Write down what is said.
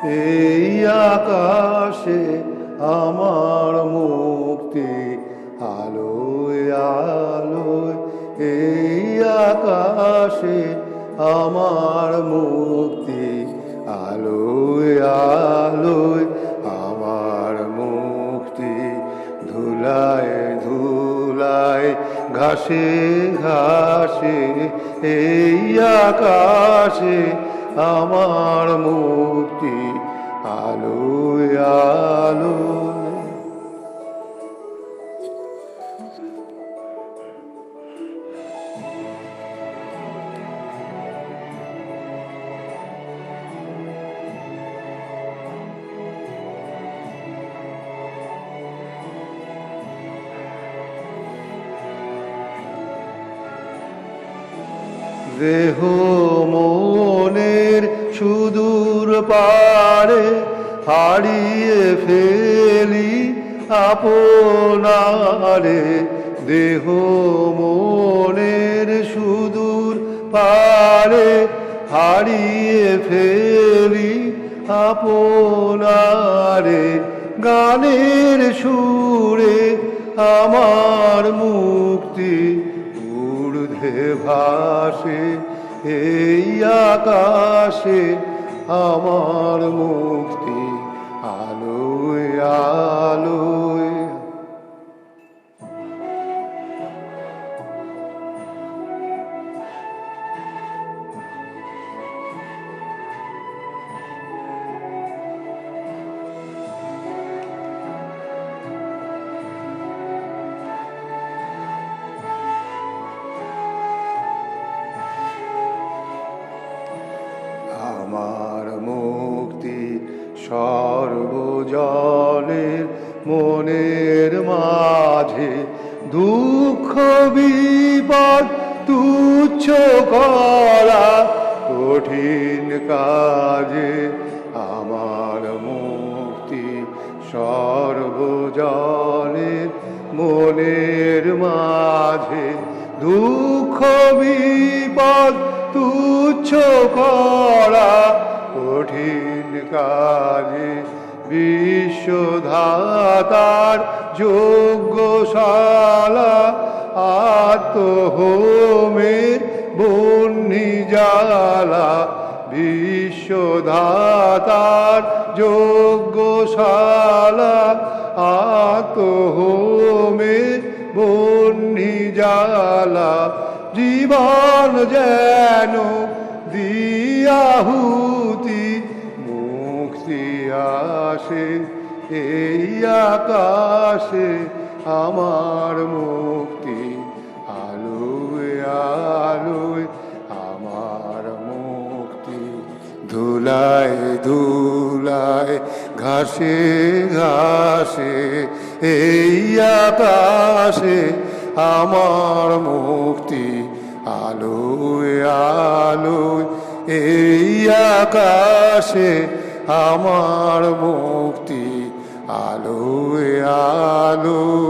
এই আকাশে আমার মুক্তি, আলোয় আলোয় এই আকাশে আমার মুক্তি, আলোয় আলোয় আমার মুক্তি। ধুলায় ধুলায় ঘাসে ঘাসে এই আকাশে আমার মুক্তি, আলোয় আলোয়। দেহ মনের সুদূর পারে হারিয়ে ফেলি আপনারে, দেহ মনের সুদূর পারে হারিয়ে ফেলি আপনারে। গানের সুরে আমার মুক্তি, ঊর্ধ্বে ভাসে এই আকাশে আমার মুক্তি, আলোয় আলোয়। আমার মুক্তি সর্বজনের মনের মাঝে, দুঃখ বিপদ তুচ্ছ করা কঠিন কাজে। আমার মুক্তি সর্বজনের মনের মাঝে, দুঃখ বিপদ তুচ্ছ করা কঠিন কাজে। বিশ্বধাতার যজ্ঞশালা আত্মহোমের বন্যি জ্বালা, বিশ্বধাতার যজ্ঞশালা আত্মহোমের বন্যি জ্বালা। জীবন যেন দিয়াহুতি, মুক্তি আসে এই আকাশে আমার মুক্তি, আলোয় আলোয় আমার মুক্তি। ধুলায় ধুলায় ঘাসে ঘাসে এই আকাশে আমার মুক্তি, আলোয় আলোয় এই আকাশে আমার মুক্তি, আলোয় আলোয়।